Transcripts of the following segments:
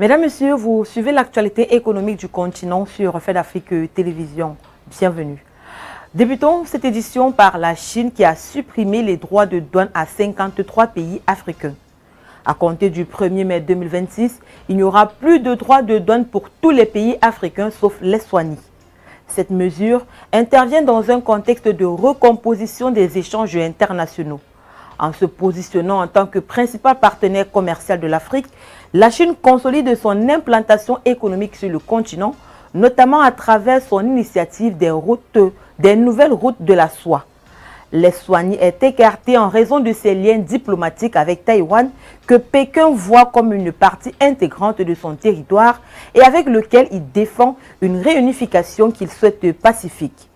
Mesdames, Messieurs, vous suivez l'actualité économique du continent sur Fait d'Afrique Télévision. Bienvenue. Débutons cette édition par la Chine qui a supprimé les droits de douane à 53 pays africains. À compter du 1er mai 2026, il n'y aura plus de droits de douane pour tous les pays africains sauf l'Eswatini. Cette mesure intervient dans un contexte de recomposition des échanges internationaux. En se positionnant en tant que principal partenaire commercial de l'Afrique, la Chine consolide son implantation économique sur le continent, notamment à travers son initiative des nouvelles routes de la soie. L'Eswatini est écarté en raison de ses liens diplomatiques avec Taïwan que Pékin voit comme une partie intégrante de son territoire et avec lequel il défend une réunification qu'il souhaite pacifique.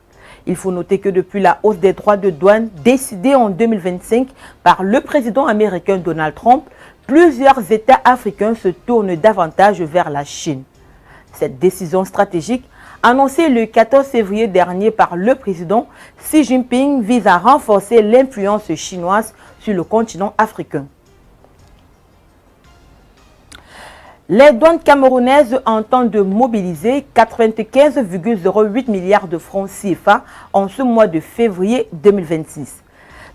Il faut noter que depuis la hausse des droits de douane décidée en 2025 par le président américain Donald Trump, plusieurs États africains se tournent davantage vers la Chine. Cette décision stratégique, annoncée le 14 février dernier par le président Xi Jinping, vise à renforcer l'influence chinoise sur le continent africain. Les douanes camerounaises entendent mobiliser 95,08 milliards de francs CFA en ce mois de février 2026.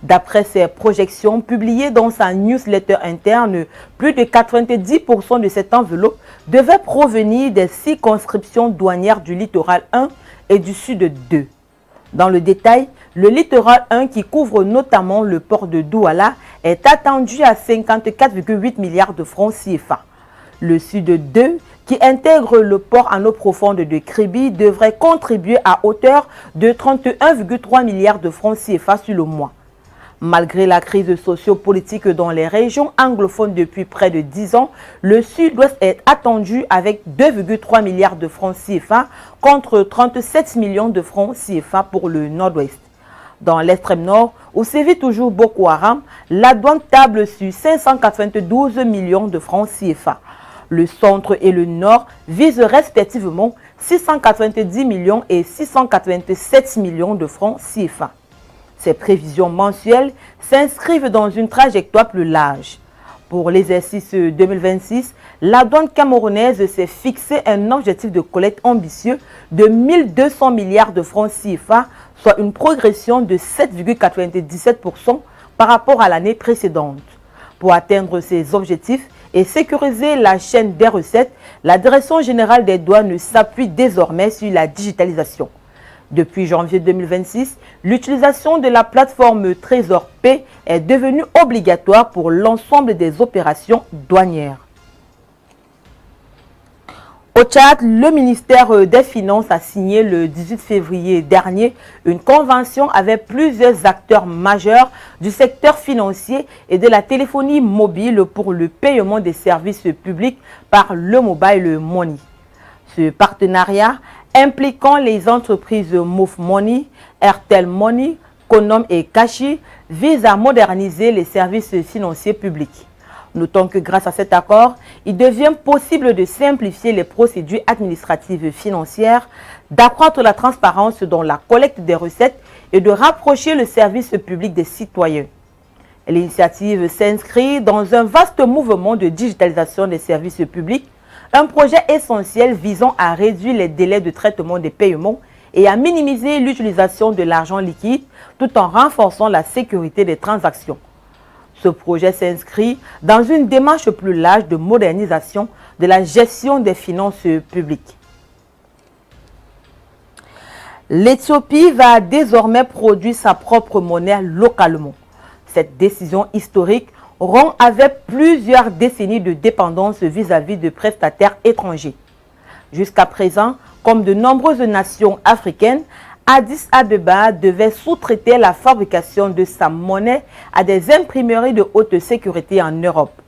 D'après ses projections publiées dans sa newsletter interne, plus de 90% de cette enveloppe devait provenir des circonscriptions douanières du littoral 1 et du sud 2. Dans le détail, le littoral 1 qui couvre notamment le port de Douala est attendu à 54,8 milliards de francs CFA. Le sud 2, qui intègre le port en eau profonde de Kribi, devrait contribuer à hauteur de 31,3 milliards de francs CFA sur le mois. Malgré la crise socio-politique dans les régions anglophones depuis près de 10 ans, le sud-ouest est attendu avec 2,3 milliards de francs CFA contre 37 millions de francs CFA pour le nord-ouest. Dans l'extrême nord, où sévit toujours Boko Haram, la douane table sur 592 millions de francs CFA. Le centre et le nord visent respectivement 690 millions et 687 millions de francs CFA. Ces prévisions mensuelles s'inscrivent dans une trajectoire plus large. Pour l'exercice 2026, la douane camerounaise s'est fixé un objectif de collecte ambitieux de 1200 milliards de francs CFA, soit une progression de 7,97% par rapport à l'année précédente. Pour atteindre ces objectifs et sécuriser la chaîne des recettes, la Direction générale des douanes s'appuie désormais sur la digitalisation. Depuis janvier 2026, l'utilisation de la plateforme Trésor P est devenue obligatoire pour l'ensemble des opérations douanières. Au Tchad, le ministère des Finances a signé le 18 février dernier une convention avec plusieurs acteurs majeurs du secteur financier et de la téléphonie mobile pour le paiement des services publics par le mobile money. Ce partenariat impliquant les entreprises Move Money, Airtel Money, Konom et Kashi, vise à moderniser les services financiers publics. Notons que grâce à cet accord, il devient possible de simplifier les procédures administratives financières, d'accroître la transparence dans la collecte des recettes et de rapprocher le service public des citoyens. L'initiative s'inscrit dans un vaste mouvement de digitalisation des services publics, un projet essentiel visant à réduire les délais de traitement des paiements et à minimiser l'utilisation de l'argent liquide tout en renforçant la sécurité des transactions. Ce projet s'inscrit dans une démarche plus large de modernisation de la gestion des finances publiques. L'Éthiopie va désormais produire sa propre monnaie localement. Cette décision historique rompt avec plusieurs décennies de dépendance vis-à-vis de prestataires étrangers. Jusqu'à présent, comme de nombreuses nations africaines, Addis Abeba devait sous-traiter la fabrication de sa monnaie à des imprimeries de haute sécurité en Europe.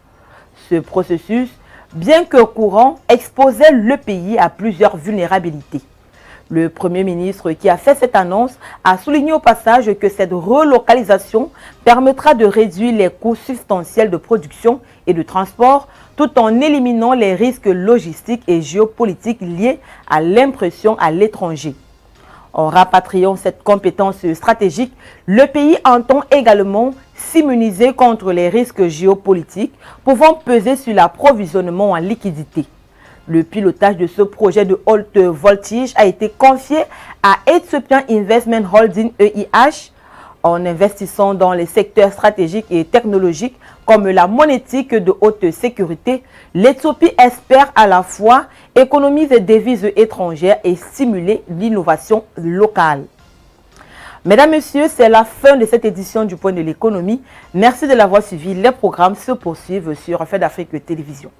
Ce processus, bien que courant, exposait le pays à plusieurs vulnérabilités. Le Premier ministre qui a fait cette annonce a souligné au passage que cette relocalisation permettra de réduire les coûts substantiels de production et de transport tout en éliminant les risques logistiques et géopolitiques liés à l'impression à l'étranger. En rapatriant cette compétence stratégique, le pays entend également s'immuniser contre les risques géopolitiques pouvant peser sur l'approvisionnement en liquidités. Le pilotage de ce projet de haute voltige a été confié à Ethiopian Investment Holding EIH. En investissant dans les secteurs stratégiques et technologiques comme la monétique de haute sécurité, l'Éthiopie espère à la fois économiser des devises étrangères et stimuler l'innovation locale. Mesdames, Messieurs, c'est la fin de cette édition du Point de l'économie. Merci de l'avoir suivi. Les programmes se poursuivent sur Fait d'Afrique Télévision.